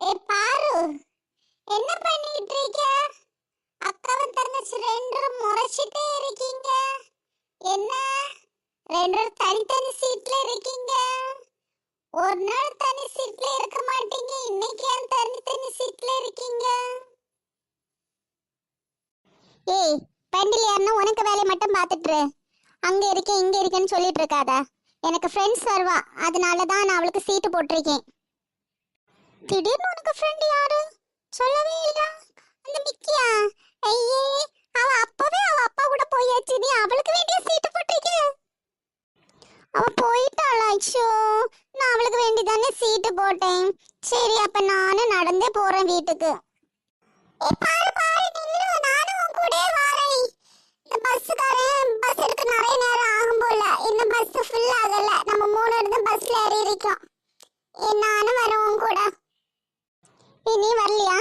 பாரு, என்ன பண்ணிட்டு இருக்க? அக்காவும் தங்கச்சி ரெண்டு முறைச்சிட்டே இருக்கீங்க. என்ன ரெண்டு தனித்தனி சீட்ல இருக்கீங்க? ஒரு நாள் தனி சீட்ல இருக்க மாட்டீங்க, இன்னைக்கு ஏன் தனித்தனி சீட்ல இருக்கீங்க? ஏய், பண்டில் யாருன்னா உனக்கு வேலையை மட்டும் பார்த்துட்டு அங்க இருக்கேன் இங்க இருக்கேன்னு சொல்லிட்டு இருக்காத. எனக்கு ஃப்ரெண்ட்ஸ் வருவா, அதனால தான் நான் அவளுக்கு சீட்டு போட்டிருக்கேன். திடீர்னு உனக்கு ஃப்ரெண்ட் யாரு சொல்லவே இல்ல? அந்த மிக்கியா? ஐயே, அவ அப்பவே அவ அப்பா கூட போயாச்சு, நீ அவளுக்கு வேண்டிய சீட்டு போட்டிருக்க. அவ போயிட்டாளா? ஐயோ, நான் அவளுக்கு வேண்டி தானே சீட்டு போட்டேன். சரி, அப்ப நானும் நடந்தே போறேன் வீட்டுக்கு. பாரு பாரு, நில்லு, நானும் உன் கூடயே வரேன். இந்த பஸ்ஸுக்காரன் பஸ் எடுக்க நிறைய நேரம் ஆகும் போல, இன்னும் பஸ் ஃபுல் ஆகல. நம்ம 3 இடத்துல பஸ்ல ஏறி இருக்கோம். நானும் வரேன் உன் கூட. நீ வரலையா?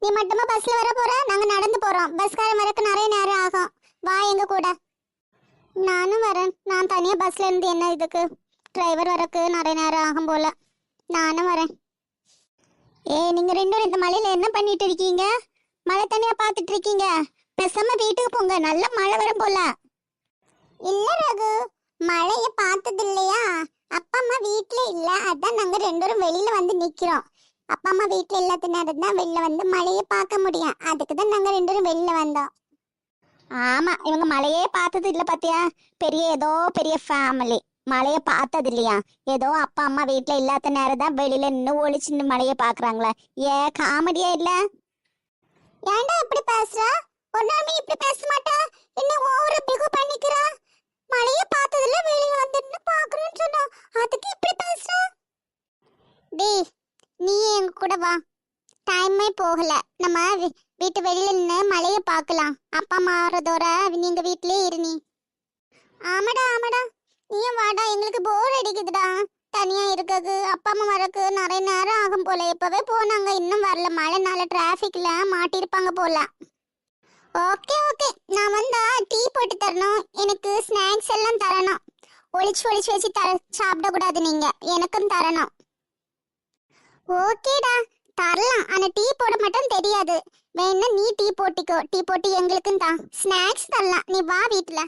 நீ மட்டுமா பஸ்ல வர போற? நாங்க நடந்து போறோம். பஸ்காரன் வரக்கு நிறைய நேரம் ஆகும். வா எங்க கூட. நானும் வரேன். நான் தனியா பஸ்ல இருந்து என்ன இதுக்கு? டிரைவர் வரக்கு நிறைய நேரம் ஆகும் போல. நானும் வரேன். நீங்க ரெண்டும் இந்த மழையில என்ன பண்ணிட்டு இருக்கீங்க? மழை தனியா பாத்துட்டு இருக்கீங்க. பேசாம வீட்டுக்கு போங்க, நல்ல மழை வரும் போல. இல்ல ரகு, மழைய பார்த்தது இல்லையா? அப்பா அம்மா வீட்டுல இல்ல, அதான் நாங்க ரெண்டும் வெளியில வந்து நிக்கிறோம். அப்பா அம்மா வீட்டுல இல்லாத நேரம் தான் வெளில வந்து மழையை பார்க்க முடியும். அதுக்கு தான் நாங்க ரெண்டும் வெளில வந்தோம். ஆமா, இவங்க மழையே பார்த்தது இல்ல பாத்தியா? பெரிய ஃபேமிலி. மழைய பார்த்தது இல்லையா? ஏதோ அப்பா அம்மா வீட்டுல இல்லாத நேரம் தான் வெளியில நின்று ஒளிச்சு மழைய பாக்குறாங்களா? காமெடியா இல்ல? ஏன்டா இப்படி பேசுற? ஒரு நாளுமே இப்படி பேச மாட்டா, என்ன ஓவரா பிகு பண்ணிக்கிறா? மழைய பார்த்ததுல வெளியில வந்து நின்னு பாக்குறேன்னு சொன்னா அதுக்கு இப்படி பேசுற? டேய், நீ எங்க கூட வா. டைமே போகல, நம்ம வீட்டு வெளியில நின்று மழைய பார்க்கலாம். அப்பா மாறதோட நீங்க வீட்லயே இரு. நீ ஆமாடா ஆமாடா, நீயும் வாடா. எங்களுக்கு போர் அடிக்குதுடா தனியா இருக்கது. அப்பா அம்மா வரக்கு நிறைய நேரம் ஆகும் போல. இப்பவே போனாங்க, இன்னும் வரல. மழைனால டிராஃபிக்ல மாட்டிருப்பாங்க போல. ஓகே ஓகே, நான் வந்தா டீ போட்டு தரணும். எனக்கு ஸ்நாக்ஸ் எல்லாம் தரணும். ஒளிச்சு ஒளிச்சு வச்சு சாப்பிட கூடாது, நீங்க எனக்கும் தரணும். ஓகேடா, தரலாம். ஆனா டீ போட மட்டும் தெரியாது. வேணா நீ டீ போட்டிக்கோ. டீ போட்டு எங்களுக்கும் தான். ஸ்நாக்ஸ் தரலாம், நீ வா வீட்டுல.